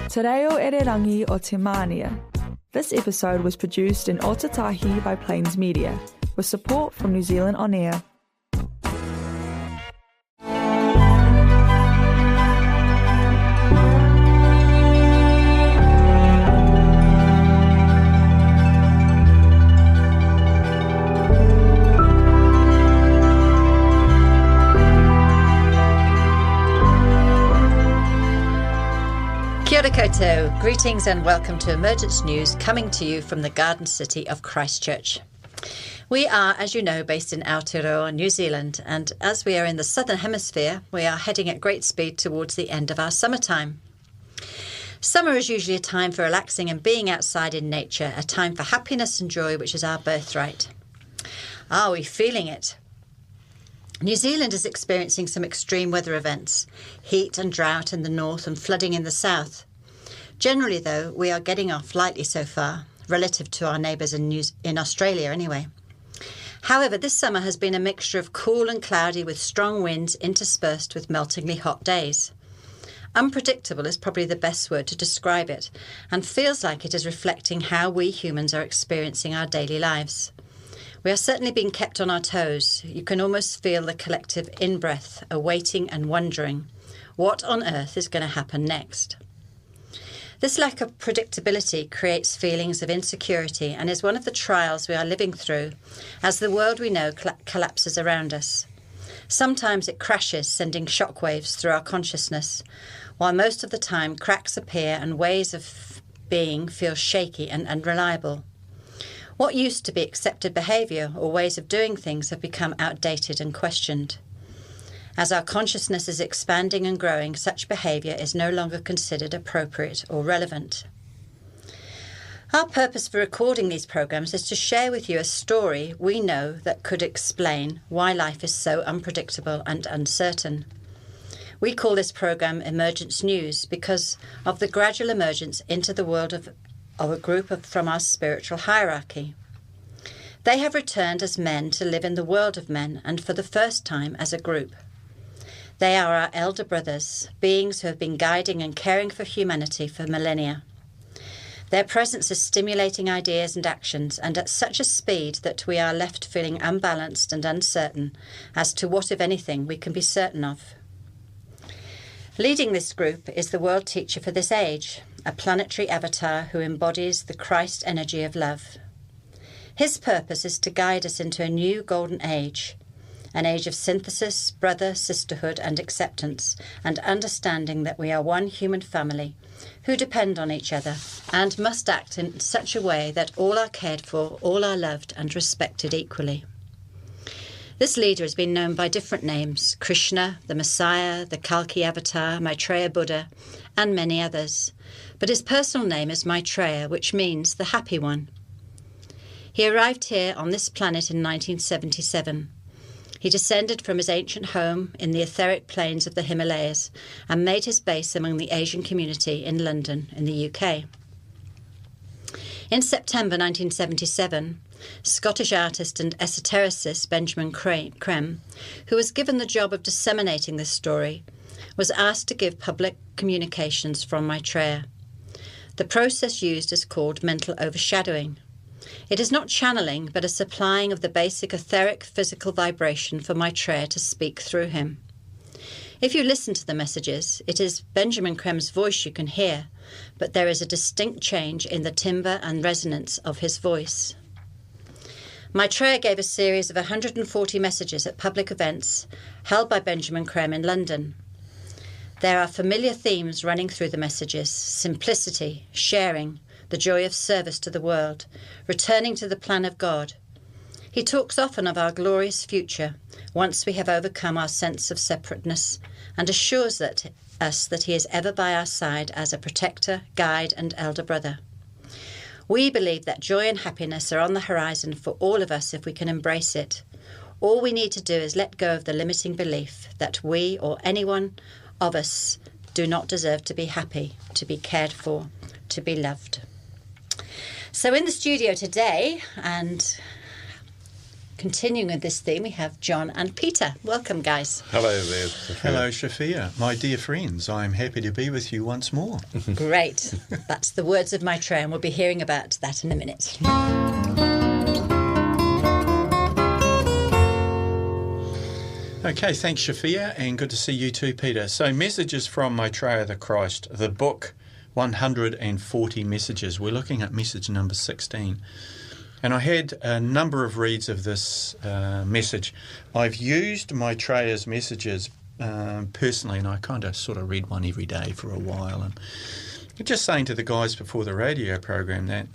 Te reo ererangi o te mānia. This episode was produced in Otatahi by Plains Media, with support from New Zealand On Air. Kia ora koutou. Greetings and welcome to Emergence News, coming to you from the Garden City of Christchurch. We are, as you know, based in Aotearoa, New Zealand, and as we are in the Southern Hemisphere, we are heading at great speed towards the end of our summertime. Summer is usually a time for relaxing and being outside in nature, a time for happiness and joy, which is our birthright. Are we feeling it? New Zealand is experiencing some extreme weather events, heat and drought in the north and flooding in the south. Generally, though, we are getting off lightly so far, relative to our neighbours in Australia anyway. However, this summer has been a mixture of cool and cloudy with strong winds interspersed with meltingly hot days. Unpredictable is probably the best word to describe it, and feels like it is reflecting how we humans are experiencing our daily lives. We are certainly being kept on our toes. You can almost feel the collective in-breath, awaiting and wondering, what on earth is going to happen next? This lack of predictability creates feelings of insecurity and is one of the trials we are living through as the world we know collapses around us. Sometimes it crashes, sending shockwaves through our consciousness, while most of the time cracks appear and ways of being feel shaky and unreliable. What used to be accepted behaviour or ways of doing things have become outdated and questioned. As our consciousness is expanding and growing, such behaviour is no longer considered appropriate or relevant. Our purpose for recording these programmes is to share with you a story we know that could explain why life is so unpredictable and uncertain. We call this programme Emergence News because of the gradual emergence into the world of a group from our spiritual hierarchy. They have returned as men to live in the world of men and for the first time as a group. They are our elder brothers, beings who have been guiding and caring for humanity for millennia. Their presence is stimulating ideas and actions, and at such a speed that we are left feeling unbalanced and uncertain as to what, if anything, we can be certain of. Leading this group is the World Teacher for this age, a planetary avatar who embodies the Christ energy of love. His purpose is to guide us into a new golden age, an age of synthesis, brother, sisterhood and acceptance, and understanding that we are one human family who depend on each other and must act in such a way that all are cared for, all are loved and respected equally. This leader has been known by different names: Krishna, the Messiah, the Kalki Avatar, Maitreya Buddha, and many others. But his personal name is Maitreya, which means the happy one. He arrived here on this planet in 1977. He descended from his ancient home in the etheric plains of the Himalayas and made his base among the Asian community in London, in the UK. In September 1977, Scottish artist and esotericist Benjamin Creme, who was given the job of disseminating this story, was asked to give public communications from Maitreya. The process used is called mental overshadowing. It is not channeling, but a supplying of the basic etheric physical vibration for Maitreya to speak through him. If you listen to the messages, it is Benjamin Creme's voice you can hear, but there is a distinct change in the timbre and resonance of his voice. Maitreya gave a series of 140 messages at public events held by Benjamin Creme in London. There are familiar themes running through the messages: simplicity, sharing, the joy of service to the world, returning to the plan of God. He talks often of our glorious future, once we have overcome our sense of separateness, and assures us that he is ever by our side as a protector, guide, and elder brother. We believe that joy and happiness are on the horizon for all of us if we can embrace it. All we need to do is let go of the limiting belief that we or any one of us do not deserve to be happy, to be cared for, to be loved. So in the studio today, and continuing with this theme, we have John and Peter. Welcome, guys. Hello there, Sophia. Hello, Sophia. My dear friends, I'm happy to be with you once more. Great. That's the words of Maitreya, and we'll be hearing about that in a minute. Okay, thanks, Sophia, and good to see you too, Peter. So, messages from Maitreya the Christ, the book, 140 messages. We're looking at message number 16. And I had a number of reads of this message. I've used Maitreya's messages personally, and I kind of sort of read one every day for a while. And just saying to the guys before the radio program that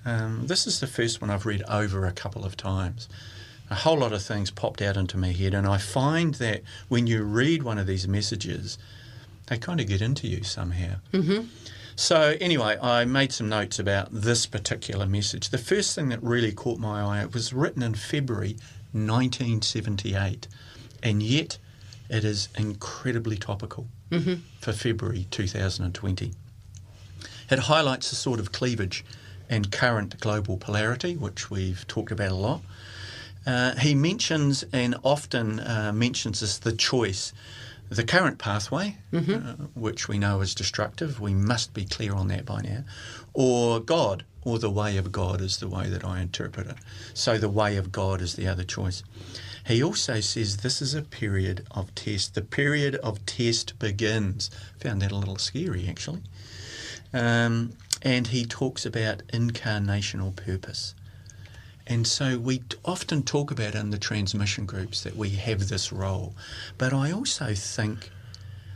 this is the first one I've read over a couple of times. A whole lot of things popped out into my head, and I find that when you read one of these messages, they kind of get into you somehow. Mm-hmm. So anyway, I made some notes about this particular message. The first thing that really caught my eye, it was written in February 1978, and yet it is incredibly topical for February 2020. It highlights the sort of cleavage and current global polarity, which we've talked about a lot. He mentions, and often mentions this, the choice, the current pathway, which we know is destructive. We must be clear on that by now. Or God, or the way of God is the way that I interpret it. So the way of God is the other choice. He also says this is a period of test. The period of test begins. Found that a little scary, actually. And he talks about incarnational purpose. And so we often talk about in the transmission groups that we have this role. But I also think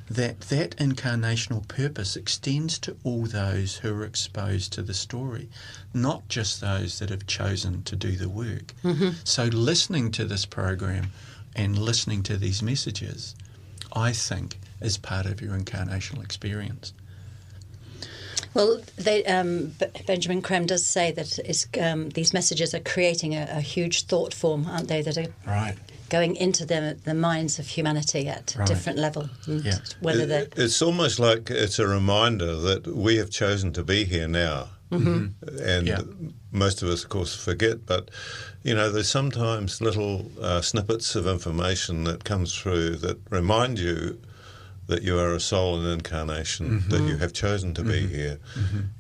that that incarnational purpose extends to all those who are exposed to the story, not just those that have chosen to do the work. So listening to this program and listening to these messages, I think, is part of your incarnational experience. Well, Benjamin Creme does say that these messages are creating a huge thought form, aren't they, that are going into the minds of humanity at a different level. Yeah. It's almost like it's a reminder that we have chosen to be here now. And most of us, of course, forget, but, you know, there's sometimes little snippets of information that comes through that remind you that you are a soul in incarnation, that you have chosen to be here,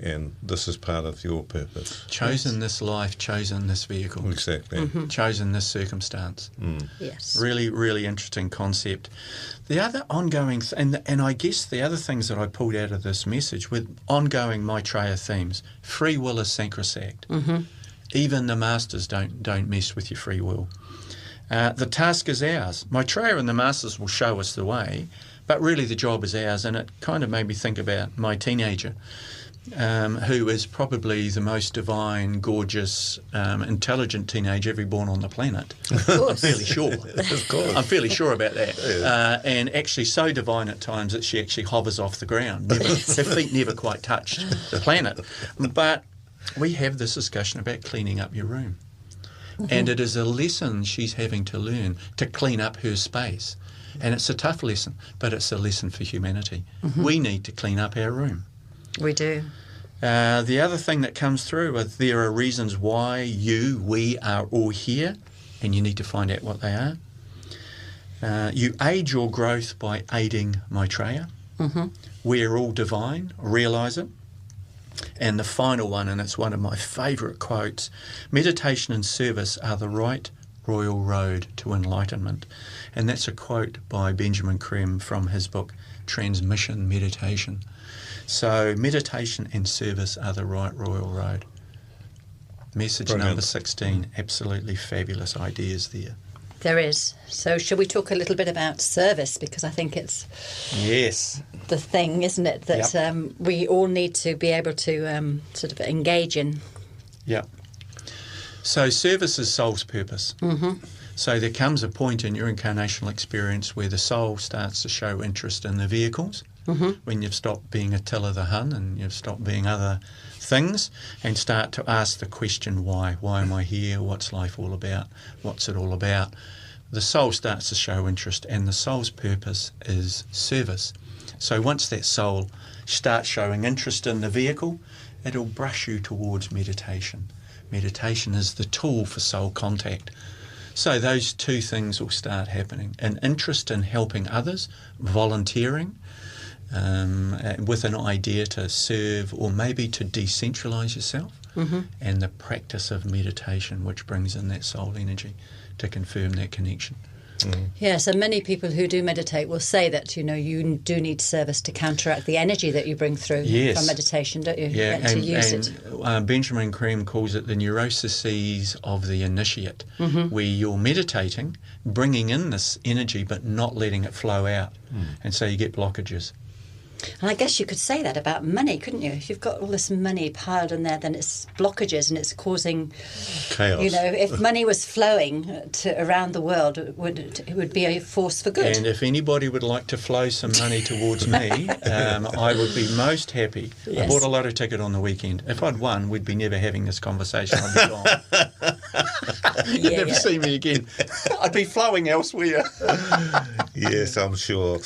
and this is part of your purpose. Chosen this life, chosen this vehicle. Exactly. Chosen this circumstance. Yes. Really, really interesting concept. The other ongoing, and I guess the other things that I pulled out of this message with ongoing Maitreya themes, free will is sacrosanct. Even the masters don't mess with your free will. The task is ours. Maitreya and the masters will show us the way, but really the job is ours, and it kind of made me think about my teenager, who is probably the most divine, gorgeous, intelligent teenager ever born on the planet. I'm fairly sure. Of course. I'm fairly sure about that. Yeah. And actually so divine at times that she actually hovers off the ground. Her feet never quite touched the planet. But we have this discussion about cleaning up your room. And it is a lesson she's having to learn to clean up her space. And it's a tough lesson, but it's a lesson for humanity. We need to clean up our room. We do. The other thing that comes through is there are reasons why we are all here, and you need to find out what they are. You aid your growth by aiding Maitreya. We're all divine, realise it. And the final one, and it's one of my favourite quotes, meditation and service are the right royal road to enlightenment. And that's a quote by Benjamin Creme from his book, Transmission Meditation. So meditation and service are the right royal road. Message number 16, absolutely fabulous ideas there. There is. So shall we talk a little bit about service? Because I think it's the thing, isn't it, that we all need to be able to sort of engage in. Yeah. So service is soul's purpose. So there comes a point in your incarnational experience where the soul starts to show interest in the vehicles, when you've stopped being a till of the hun and you've stopped being other things, and start to ask the question, why? Why am I here? What's life all about? What's it all about? The soul starts to show interest, and the soul's purpose is service. So once that soul starts showing interest in the vehicle, it'll brush you towards meditation. Meditation is the tool for soul contact. So those two things will start happening. An interest in helping others, volunteering, with an idea to serve or maybe to decentralise yourself, and the practice of meditation, which brings in that soul energy to confirm that connection. Yes, and many people who do meditate will say that, you do need service to counteract the energy that you bring through from meditation, don't you? Yeah, to use it. Benjamin Creme calls it the neuroses of the initiate, where you're meditating, bringing in this energy but not letting it flow out. And so you get blockages. And I guess you could say that about money, couldn't you? If you've got all this money piled in there, then it's blockages and it's causing chaos. If money was flowing around the world, it would be a force for good. And if anybody would like to flow some money towards me, I would be most happy. Yes. I bought a lotto ticket on the weekend. If I'd won, we'd be never having this conversation. I'd be gone. You'd never see me again. I'd be flowing elsewhere. Yes, I'm sure.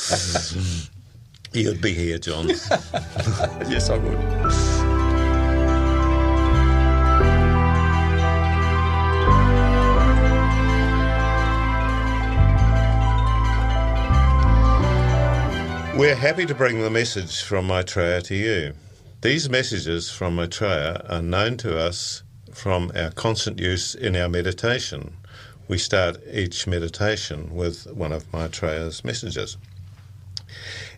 You'd be here, John. Yes, I would. We're happy to bring the message from Maitreya to you. These messages from Maitreya are known to us from our constant use in our meditation. We start each meditation with one of Maitreya's messages.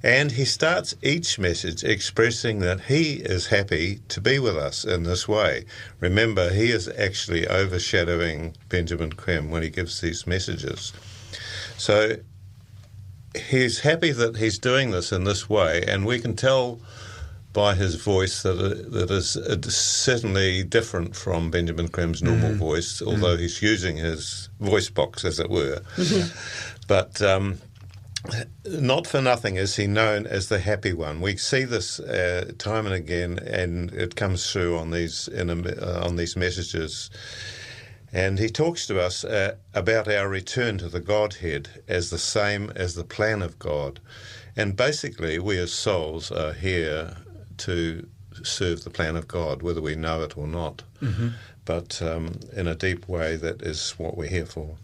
And he starts each message expressing that he is happy to be with us in this way. Remember, he is actually overshadowing Benjamin Creme when he gives these messages. So he's happy that he's doing this in this way, and we can tell by his voice that it is certainly different from Benjamin Creme's normal voice, although he's using his voice box, as it were. But not for nothing is he known as the happy one. We see this time and again, and it comes through on these messages. And he talks to us about our return to the Godhead as the same as the plan of God. And basically, we as souls are here to serve the plan of God, whether we know it or not. But in a deep way, that is what we're here for.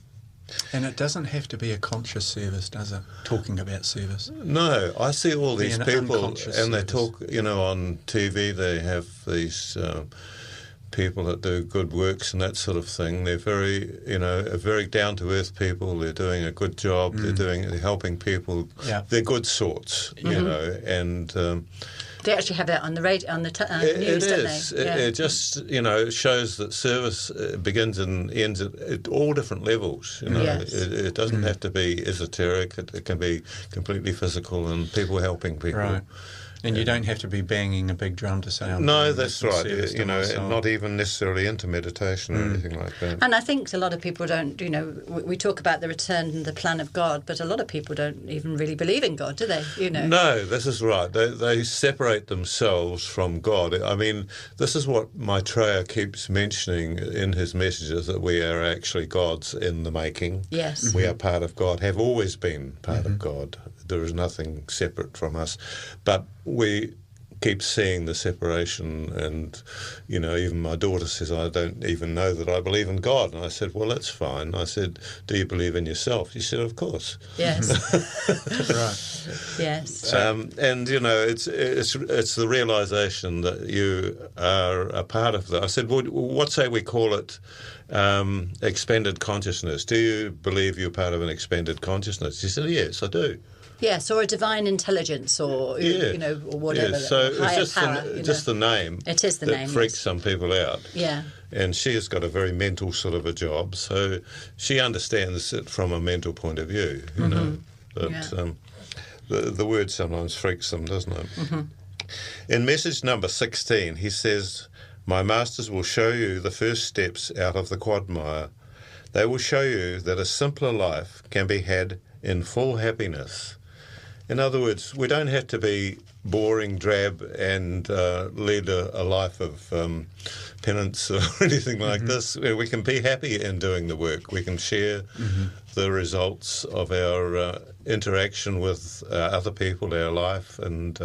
And it doesn't have to be a conscious service, does it? Talking about service. No, I see all these people, and they service. talk, on TV, they have these people that do good works and that sort of thing. They're very down-to-earth people. They're doing a good job. They're helping people. Yeah. They're good sorts, and they actually have that on the radio, on the news, don't they? Yeah. It just, shows that service begins and ends at all different levels. Yes. It doesn't have to be esoteric. It can be completely physical and people helping people. Right. And you don't have to be banging a big drum to say, no, that's right. Not even necessarily into meditation or anything like that. And I think a lot of people don't, we talk about the return and the plan of God, but a lot of people don't even really believe in God, do they? No, this is right. They separate themselves from God. I mean, this is what Maitreya keeps mentioning in his messages, that we are actually gods in the making. Yes. We are part of God, have always been part of God. There is nothing separate from us. But we keep seeing the separation, and, even my daughter says, I don't even know that I believe in God. And I said, well, that's fine. I said, do you believe in yourself? She said, of course. Yes. Right. Yes. And, it's the realisation that you are a part of that. I said, well, what say we call it expanded consciousness? Do you believe you're part of an expanded consciousness? She said, yes, I do. Yes, or a divine intelligence, or or whatever. Yeah. So it's just the name. It is the that name. freaks yes. some people out. Yeah. And she has got a very mental sort of a job, so she understands it from a mental point of view. But the word sometimes freaks them, doesn't it? In message number 16, he says, "My masters will show you the first steps out of the quagmire. They will show you that a simpler life can be had in full happiness." In other words, we don't have to be boring, drab, and lead a life of penance or anything like this. We can be happy in doing the work. We can share the results of our interaction with other people, our life, and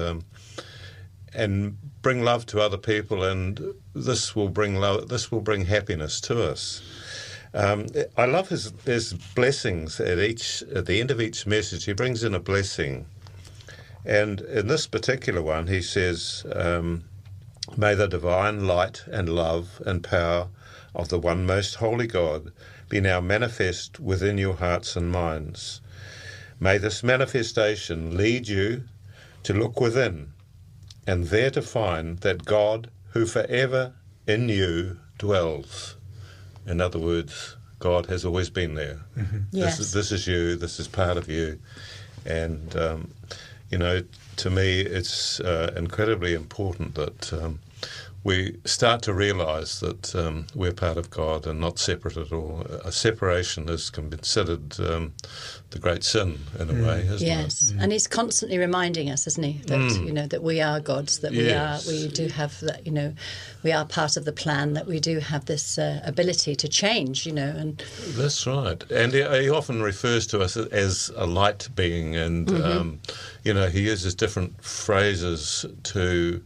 bring love to other people, and this will bring love. This will bring happiness to us. I love his blessings at the end of each message. He brings in a blessing. And in this particular one, he says, may the divine light and love and power of the one most holy God be now manifest within your hearts and minds. May this manifestation lead you to look within and there to find that God who forever in you dwells. In other words, God has always been there. Mm-hmm. Yes. This is you, this is part of you. And, to me, it's incredibly important that we start to realise that we're part of God and not separate at all. A separation is considered the great sin in a way, isn't it? Yes, and he's constantly reminding us, isn't he, that that we are gods, that we do have that, we are part of the plan, that we do have this ability to change, and that's right. And he often refers to us as a light being, and he uses different phrases to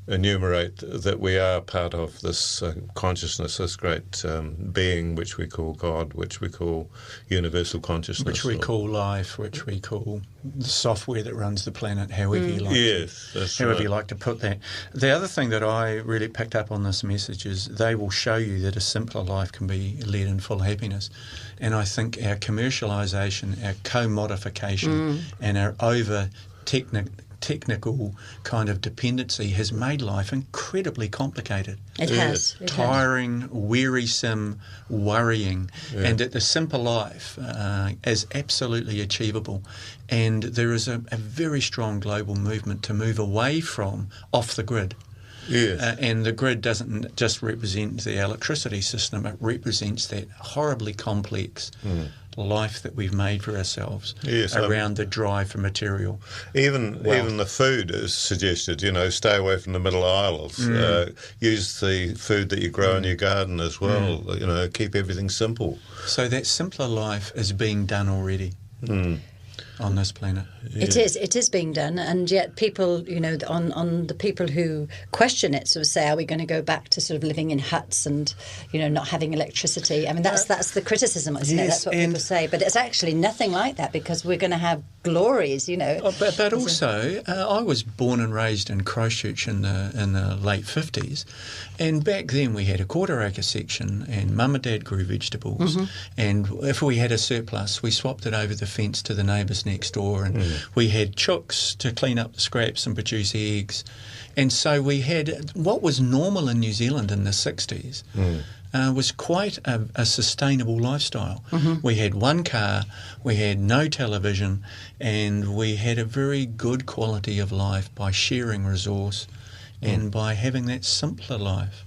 enumerate that we are part of this consciousness, this great being which we call God, which we call universal consciousness. Which we call life, which we call the software that runs the planet, however you like you like to put that. The other thing that I really picked up on this message is they will show you that a simpler life can be led in full happiness. And I think our commercialisation, our commodification and our technical kind of dependency has made life incredibly complicated. It has. Tiring, wearisome, worrying, and that the simple life is absolutely achievable. And there is a very strong global movement to move away from off the grid. Yes. And the grid doesn't just represent the electricity system, it represents that horribly complex life that we've made for ourselves around the drive for material. Even the food is suggested, stay away from the middle aisles. Use the food that you grow in your garden as well. Keep everything simple. So that simpler life is being done already. On this planet. It is being done, and yet people, on the people who question it sort of say, are we going to go back to sort of living in huts and, not having electricity? I mean, that's the criticism, isn't it? That's what people say. But it's actually nothing like that, because we're going to have glories, But also, I was born and raised in Christchurch in the late 50s, and back then we had a quarter-acre section, and Mum and Dad grew vegetables, and if we had a surplus, we swapped it over the fence to the neighbours next door, and we had chooks to clean up the scraps and produce eggs. And so we had what was normal in New Zealand in the 60s was quite a sustainable lifestyle. We had one car, we had no television, and we had a very good quality of life by sharing resource and by having that simpler life.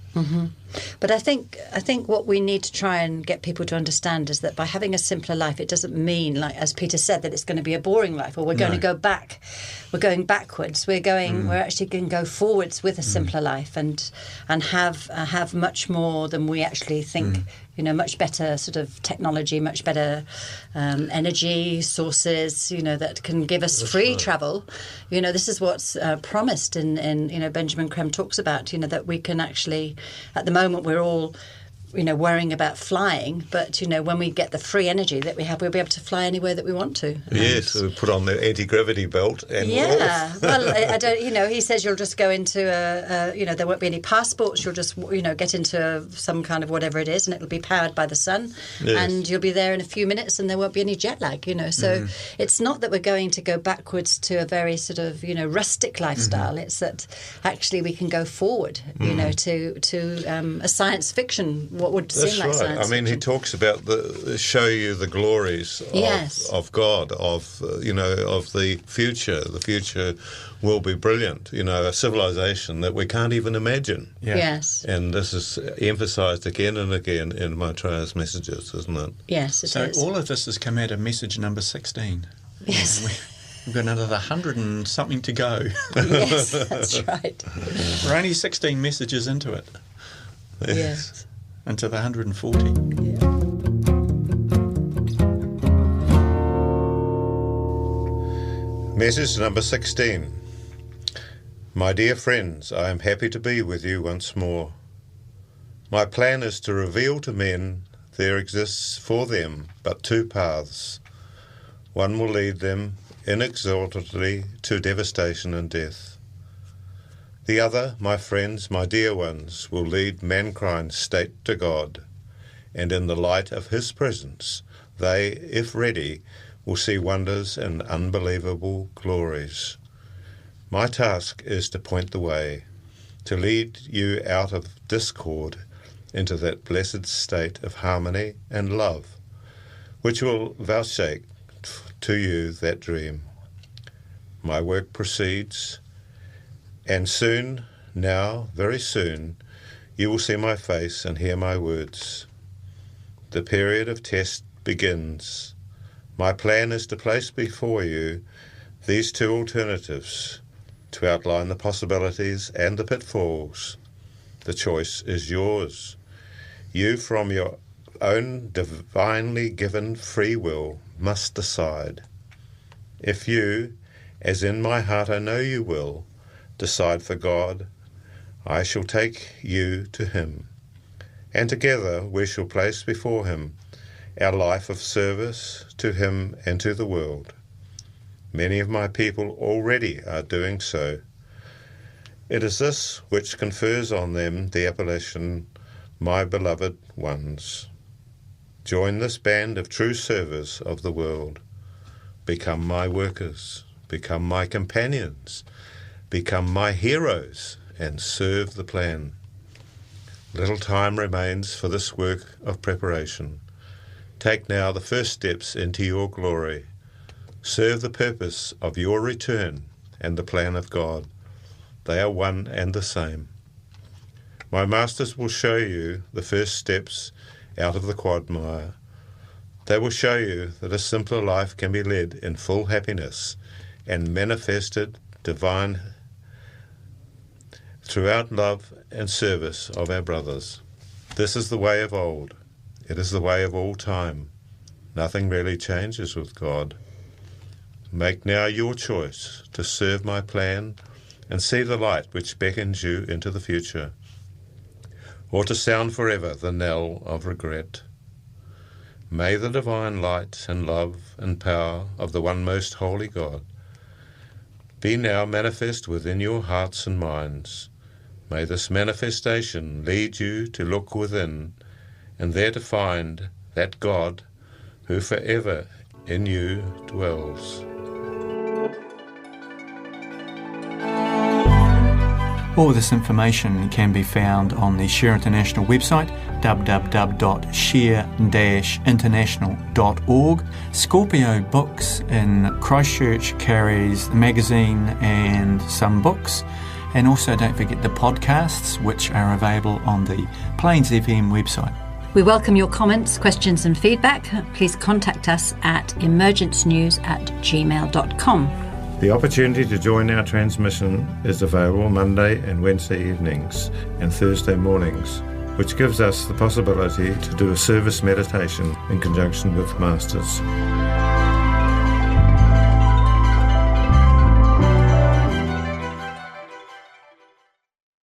But I think what we need to try and get people to understand is that by having a simpler life, it doesn't mean, like as Peter said, that it's going to be a boring life, or we're going to go back. We're going backwards. We're actually going to go forwards with a simpler life and have much more than we actually think. Much better sort of technology, much better energy sources, that can give us free travel. This is what's promised in Benjamin Creme talks about, that we can actually, at the moment we're all, worrying about flying, but, when we get the free energy that we have, we'll be able to fly anywhere that we want to. Yes, we put on the anti-gravity belt and well, I don't, he says you'll just go into there won't be any passports, you'll just, get into some kind of whatever it is, and it'll be powered by the sun, and you'll be there in a few minutes and there won't be any jet lag, so it's not that we're going to go backwards to a very sort of, rustic lifestyle, it's that actually we can go forward, to a science fiction, what would seem like science fiction. He talks about show you the glories of God, of the future. The future will be brilliant. A civilization that we can't even imagine. Yeah. Yes. And this is emphasised again and again in Maitreya's messages, isn't it? Yes, it is. So all of this has come out of message number 16. Yes. We've got another 100 and something to go. Yes, that's right. We're only 16 messages into it. Yes. Into the 140. Yeah. Message number 16. My dear friends, I am happy to be with you once more. My plan is to reveal to men there exists for them but two paths. One will lead them inexorably to devastation and death. The other, my friends, my dear ones, will lead mankind state to God, and in the light of his presence, they, if ready, will see wonders and unbelievable glories. My task is to point the way, to lead you out of discord into that blessed state of harmony and love, which will vouchsafe to you that dream. My work proceeds, and soon, now, very soon, you will see my face and hear my words. The period of test begins. My plan is to place before you these two alternatives, to outline the possibilities and the pitfalls. The choice is yours. You, from your own divinely given free will, must decide. If you, as in my heart I know you will, decide for God, I shall take you to him, and together we shall place before him our life of service to him and to the world. Many of my people already are doing so. It is this which confers on them the appellation, my beloved ones. Join this band of true servers of the world. Become my workers, become my companions, become my heroes, and serve the plan. Little time remains for this work of preparation. Take now the first steps into your glory. Serve the purpose of your return and the plan of God. They are one and the same. My masters will show you the first steps out of the quagmire. They will show you that a simpler life can be led in full happiness and manifested divine throughout love and service of our brothers. This is the way of old. It is the way of all time. Nothing really changes with God. Make now your choice to serve my plan and see the light which beckons you into the future, or to sound forever the knell of regret. May the divine light and love and power of the one most holy God be now manifest within your hearts and minds. May this manifestation lead you to look within and there to find that God who forever in you dwells. All this information can be found on the Share International website, www.share-international.org. Scorpio Books in Christchurch carries a magazine and some books. And also don't forget the podcasts, which are available on the Plains FM website. We welcome your comments, questions and feedback. Please contact us at emergencenews@gmail.com. The opportunity to join our transmission is available Monday and Wednesday evenings and Thursday mornings, which gives us the possibility to do a service meditation in conjunction with Masters.